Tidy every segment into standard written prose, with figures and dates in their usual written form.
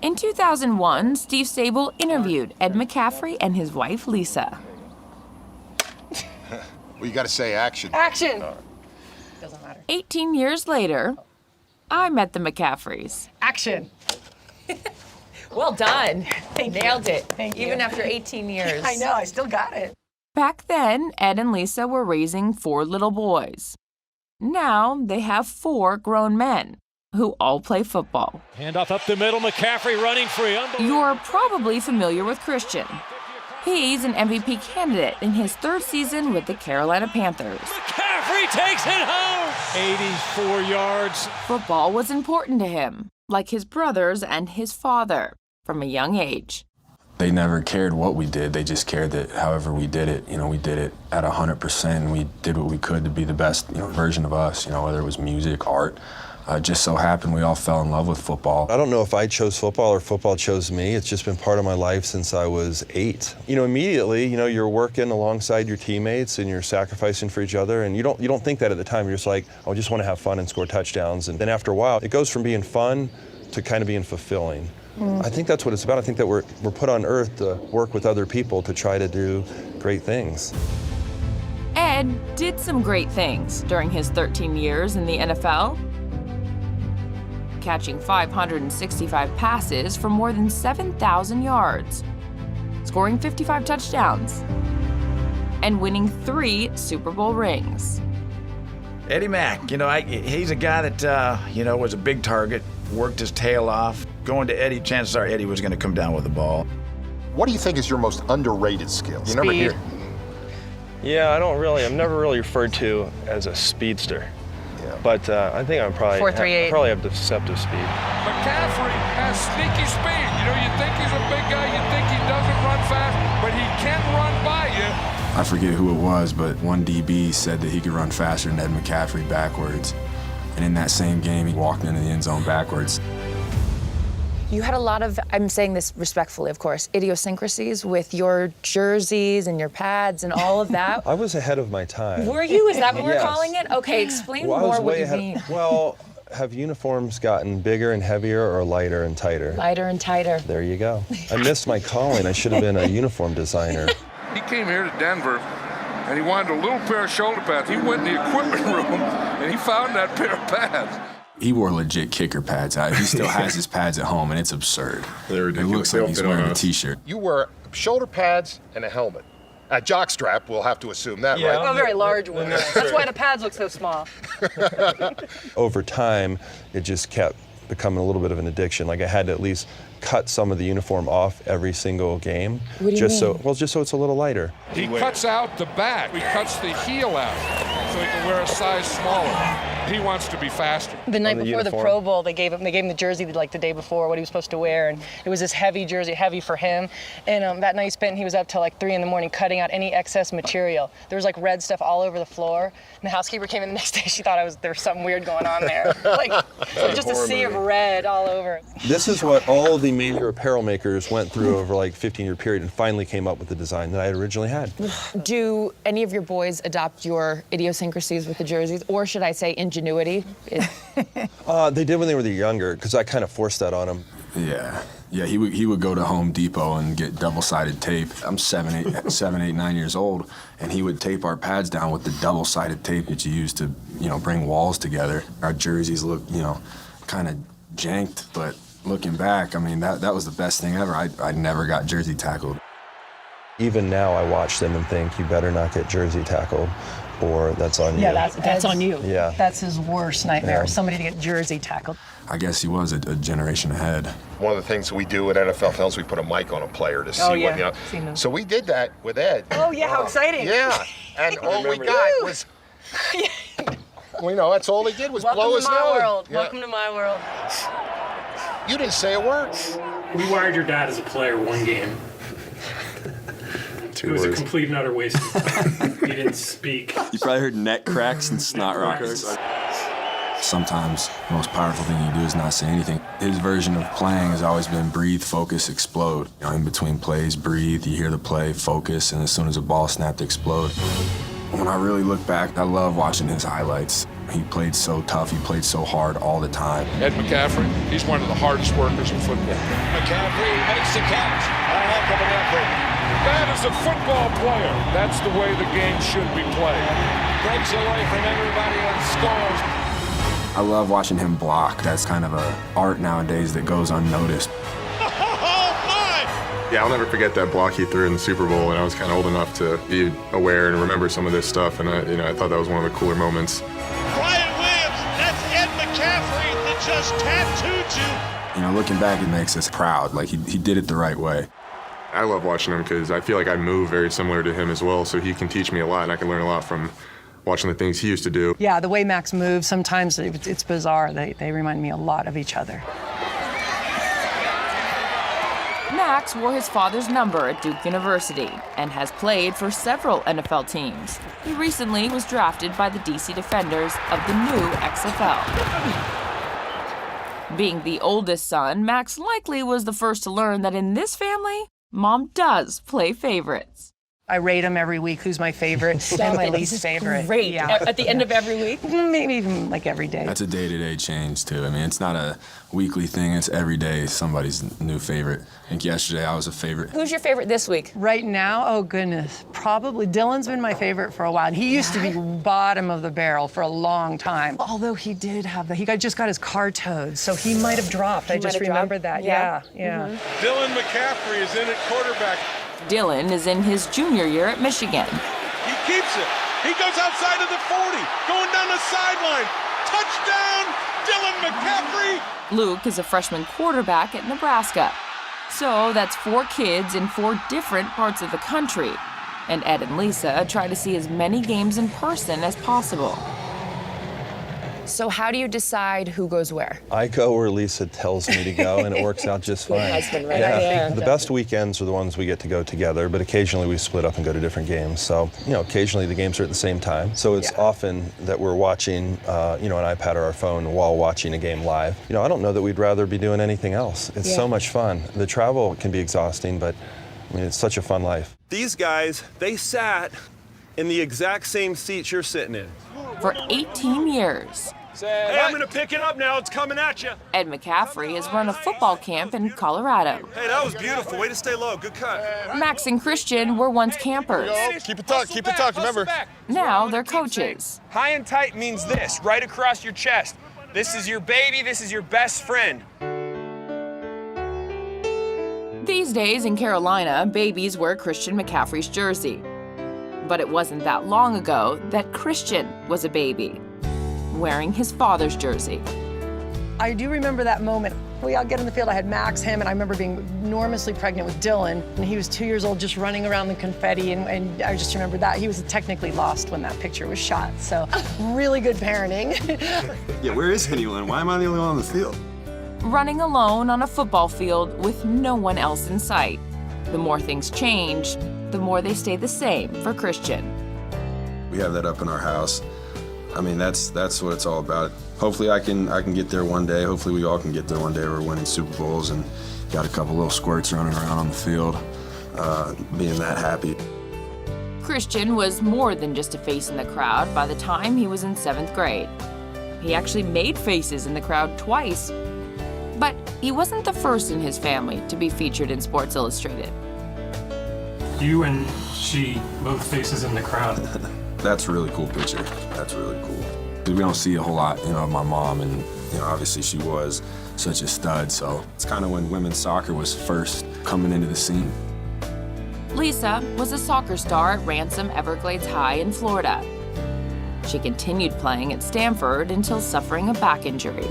In 2001, Steve Sable interviewed Ed McCaffrey and his wife, Lisa. Well, you got to say action. Action! Doesn't matter. 18 years later, I met the McCaffreys. Action! Well done. Nailed it. Thank you. Even after 18 years. I know, I still got it. Back then, Ed and Lisa were raising 4 little boys. Now they have 4 grown men who all play football. Handoff up the middle, McCaffrey running free. You're probably familiar with Christian. He's an MVP candidate in his 3rd season with the Carolina Panthers. McCaffrey takes it home! 84 yards. Football was important to him, like his brothers and his father, from a young age. They never cared what we did. They just cared that however we did it, we did it at 100%. We did what we could to be the best, version of us, whether it was music, art. Just so happened we all fell in love with football. I don't know if I chose football or football chose me. It's just been part of my life since I was 8. Immediately, you're working alongside your teammates and you're sacrificing for each other, and you don't think that at the time. You're just like, oh, I just want to have fun and score touchdowns. And then after a while, it goes from being fun to kind of being fulfilling. I think that's what it's about. I think that we're put on earth to work with other people to try to do great things. Ed did some great things during his 13 years in the NFL, catching 565 passes for more than 7,000 yards, scoring 55 touchdowns, and winning 3 Super Bowl rings. Eddie Mack, he's a guy that, was a big target, worked his tail off. Going to Eddie, chances are Eddie was going to come down with the ball. What do you think is your most underrated skill? You never hear. Yeah, I'm never really referred to as a speedster. Yeah. But I think I'm probably 4.38. probably have deceptive speed. McCaffrey has sneaky speed. You think he's a big guy, you think he doesn't run fast, but he can run by you. I forget who it was, but one DB said that he could run faster than Ed McCaffrey backwards. And in that same game, he walked into the end zone backwards. You had a lot of, I'm saying this respectfully, of course, idiosyncrasies with your jerseys and your pads and all of that. I was ahead of my time. Were you? Is that what we're Yes. calling it? Okay, explain Well, I was more what way you ahead. mean. Well, have uniforms gotten bigger and heavier or lighter and tighter? Lighter and tighter. There you go. I missed my calling. I should have been a uniform designer. He came here to Denver, and he wanted a little pair of shoulder pads. He went in the equipment room, and he found that pair of pads. He wore legit kicker pads. He still has his pads at home, and it's absurd. They're It looks like he's wearing a T-shirt. You wear shoulder pads and a helmet. A jockstrap, we'll have to assume that, right? A very large one. That's why the pads look so small. Over time, it just kept becoming a little bit of an addiction. Like I had to at least cut some of the uniform off every single game. What do you just mean? so it's a little lighter. He cuts out the back. He cuts the heel out so he can wear a size smaller. He wants to be faster. The night the before the uniform. Pro Bowl, they gave him the jersey like the day before, what he was supposed to wear, and it was this heavy jersey, heavy for him. And that night he was up till like 3 in the morning cutting out any excess material. There was like red stuff all over the floor. And the housekeeper came in the next day. She thought there was something weird going on there, like just a sea of red all over. This is what all the major apparel makers went through over like 15-year period and finally came up with the design that I originally had. Do any of your boys adopt your idiosyncrasies with the jerseys, or should I say ingenuity? They did when they were younger, because I kind of forced that on them. Yeah, he would go to Home Depot and get double-sided tape. I'm 7, 8, 9 years old, and he would tape our pads down with the double-sided tape that you use to, bring walls together. Our jerseys look, kind of janked, but looking back, I mean, that was the best thing ever. I never got jersey tackled. Even now, I watch them and think, you better not get jersey tackled, or that's on you. Yeah, that's on you. Yeah. That's his worst nightmare, Yeah. somebody to get jersey tackled. I guess he was a generation ahead. One of the things we do at NFL Films, we put a mic on a player to see yeah. Seen what, them. So we did that with Ed. Oh yeah, how exciting. Yeah, and all we got was, that's all he did was blow his nose. Welcome to my world. Yeah. Welcome to my world. You didn't say a word. We wired your dad as a player one game. It was a complete and utter waste of time. He didn't speak. You probably heard neck cracks and snot rockets. Sometimes the most powerful thing you do is not say anything. His version of playing has always been breathe, focus, explode. In between plays, breathe, you hear the play, focus, and as soon as the ball snapped, explode. When I really look back, I love watching his highlights. He played so tough, he played so hard all the time. Ed McCaffrey, he's one of the hardest workers in football. McCaffrey makes the catch. A heck of an effort. That is a football player. That's the way the game should be played. Breaks away from everybody and scores. I love watching him block. That's kind of an art nowadays that goes unnoticed. Yeah, I'll never forget that block he threw in the Super Bowl, and I was kind of old enough to be aware and remember some of this stuff, and I thought that was one of the cooler moments. Brian Williams, that's Ed McCaffrey that just tattooed you. You know, looking back, it makes us proud. Like, he did it the right way. I love watching him because I feel like I move very similar to him as well, so he can teach me a lot, and I can learn a lot from watching the things he used to do. Yeah, the way Max moves, sometimes it's bizarre. They remind me a lot of each other. Max wore his father's number at Duke University and has played for several NFL teams. He recently was drafted by the DC Defenders of the new XFL. Being the oldest son, Max likely was the first to learn that in this family, Mom does play favorites. I rate them every week, who's my favorite and my least favorite. Great. Yeah. At the end of every week? Maybe even like every day. That's a day-to-day change, too. I mean, it's not a weekly thing. It's every day somebody's new favorite. I think yesterday I was a favorite. Who's your favorite this week? Right now, oh goodness, probably Dylan's been my favorite for a while. He used to be bottom of the barrel for a long time. Although he did have just got his car towed, so he might have dropped. I just remembered that. Yeah. Mm-hmm. Dylan McCaffrey is in at quarterback. Dylan is in his junior year at Michigan. He keeps it. He goes outside of the 40, going down the sideline. Touchdown, Dylan McCaffrey. Luke is a freshman quarterback at Nebraska. So that's 4 kids in 4 different parts of the country. And Ed and Lisa try to see as many games in person as possible. So how do you decide who goes where? I go where Lisa tells me to go, and it works out just fine. Husband, right? Yeah. The best weekends are the ones we get to go together, but occasionally we split up and go to different games. So, occasionally the games are at the same time. So it's often that we're watching, an iPad or our phone while watching a game live. I don't know that we'd rather be doing anything else. It's so much fun. The travel can be exhausting, but it's such a fun life. These guys, they sat in the exact same seats you're sitting in. For 18 years, Hey, I'm gonna pick it up now. It's coming at you. Ed McCaffrey has run a football camp in Colorado. Hey, that was beautiful. Way to stay low. Good cut. Max and Christian were once campers. Keep it tucked, remember. Now they're coaches. High and tight means this, right across your chest. This is your baby. This is your best friend. These days in Carolina, babies wear Christian McCaffrey's jersey. But it wasn't that long ago that Christian was a baby, wearing his father's jersey. I do remember that moment. We all get in the field. I had Max, him, and I remember being enormously pregnant with Dylan. And he was 2 years old, just running around the confetti. And I just remember that. He was technically lost when that picture was shot. So really good parenting. Yeah, where is anyone? Why am I the only one on the field? Running alone on a football field with no one else in sight. The more things change, the more they stay the same for Christian. We have that up in our house. I mean, that's what it's all about. Hopefully I can get there one day. Hopefully we all can get there one day. We're winning Super Bowls and got a couple little squirts running around on the field, being that happy. Christian was more than just a face in the crowd by the time he was in 7th grade. He actually made faces in the crowd twice. But he wasn't the first in his family to be featured in Sports Illustrated. You and she, both faces in the crowd. That's a really cool picture. That's really cool. We don't see a whole lot, of my mom, and obviously she was such a stud. So it's kind of when women's soccer was first coming into the scene. Lisa was a soccer star at Ransom Everglades High in Florida. She continued playing at Stanford until suffering a back injury.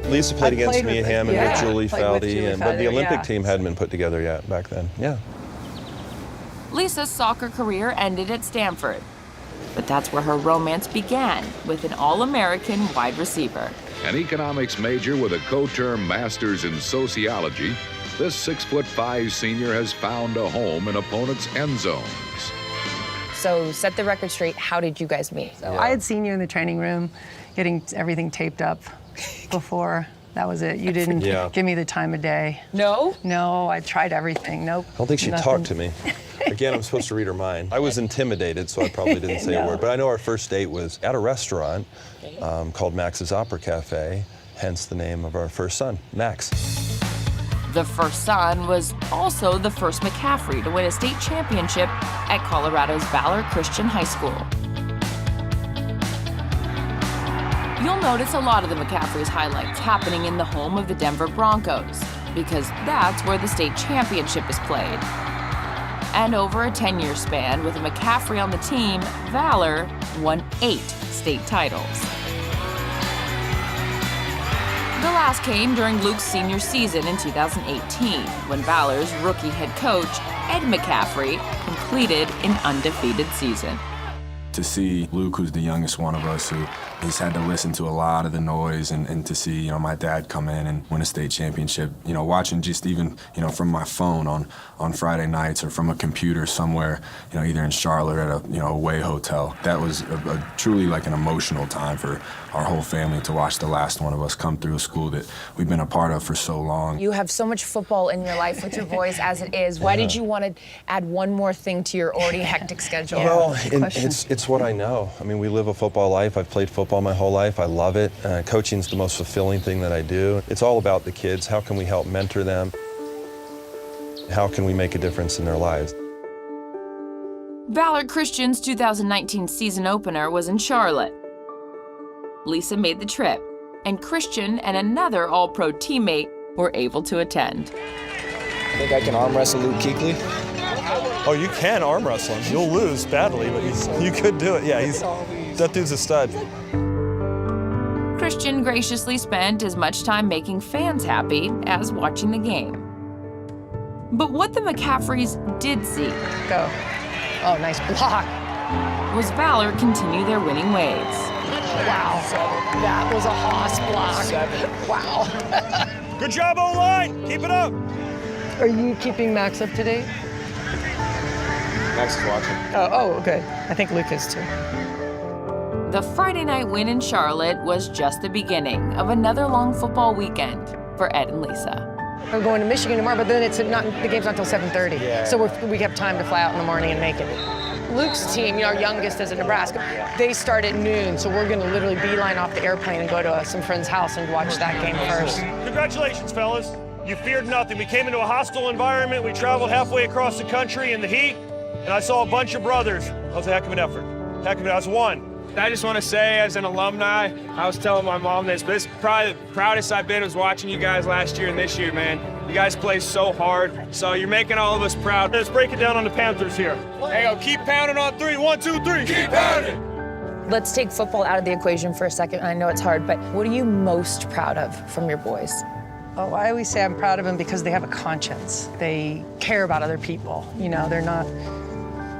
Lisa played against me and him and with Julie Faldy, but the Olympic team hadn't been put together yet back then. Yeah. Lisa's soccer career ended at Stanford, but that's where her romance began with an All-American wide receiver. An economics major with a co-term master's in sociology, this 6'5" senior has found a home in opponents' end zones. So set the record straight, how did you guys meet? I had seen you in the training room getting everything taped up before. That was it. You didn't give me the time of day. No? No, I tried everything. Nope. I don't think she talked to me. Again, I'm supposed to read her mind. I was intimidated, so I probably didn't say a word. But I know our first date was at a restaurant called Max's Opera Cafe, hence the name of our first son, Max. The first son was also the first McCaffrey to win a state championship at Colorado's Valor Christian High School. You'll notice a lot of the McCaffreys' highlights happening in the home of the Denver Broncos, because that's where the state championship is played. And over a 10-year span with a McCaffrey on the team, Valor won 8 state titles. The last came during Luke's senior season in 2018, when Valor's rookie head coach, Ed McCaffrey, completed an undefeated season. To see Luke, who's the youngest one of us, who has had to listen to a lot of the noise, and to see, you know, my dad come in and win a state championship, you know, watching just even, you know, from my phone on Friday nights or from a computer somewhere, you know, either in Charlotte at a, you know, away hotel. That was a truly like an emotional time for our whole family to watch the last one of us come through a school that we've been a part of for so long. You have so much football in your life with your boys as it is. Why did you want to add one more thing to your already hectic schedule? Well, it's what I know. I mean, we live a football life. I've played football my whole life. I love it. Coaching's the most fulfilling thing that I do. It's all about the kids. How can we help mentor them? How can we make a difference in their lives? Valor Christian's 2019 season opener was in Charlotte. Lisa made the trip, and Christian and another All-Pro teammate were able to attend. I think I can arm wrestle Luke Kuechly. Oh, you can arm wrestle him. You'll lose badly, but you could do it. Yeah, that dude's a stud. Christian graciously spent as much time making fans happy as watching the game. But what the McCaffreys did see Go. Oh, nice block. was Valor continue their winning ways. Wow. That was a Haas block. Wow. Good job, O-line. Keep it up. Are you keeping Max up to date? Max is watching. Oh, okay. I think Luke is too. The Friday night win in Charlotte was just the beginning of another long football weekend for Ed and Lisa. We're going to Michigan tomorrow, but then the game's not until 7:30. Yeah. So we have time to fly out in the morning and make it. Luke's team, our youngest is in Nebraska, they start at noon, so we're going to literally beeline off the airplane and go to some friend's house and watch that game first. Congratulations, fellas. You feared nothing. We came into a hostile environment. We traveled halfway across the country in the heat, and I saw a bunch of brothers. That was a heck of an effort. Heck of it. I was one. I just want to say, as an alumni, I was telling my mom this, but this is probably the proudest I've been was watching you guys last year and this year, man. You guys play so hard, so you're making all of us proud. Let's break it down on the Panthers here. Hey, go, keep pounding on 3. 1, 2, 3. Keep pounding. Let's take football out of the equation for a second. I know it's hard, but what are you most proud of from your boys? Oh, I always say I'm proud of them because they have a conscience. They care about other people. You know, they're not.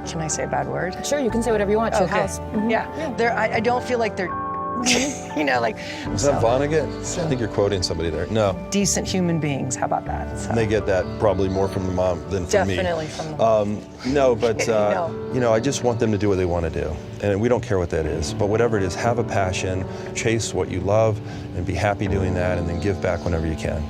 Can I say a bad word? Sure, you can say whatever you want. It's your house. Mm-hmm. Yeah. I don't feel like they're, you know, like. Is that Vonnegut? I think you're quoting somebody there. No. Decent human beings. How about that? So. They get that probably more from the mom than from me. Definitely from the mom. No, but you know, I just want them to do what they want to do, and we don't care what that is. But whatever it is, have a passion, chase what you love, and be happy doing that, and then give back whenever you can.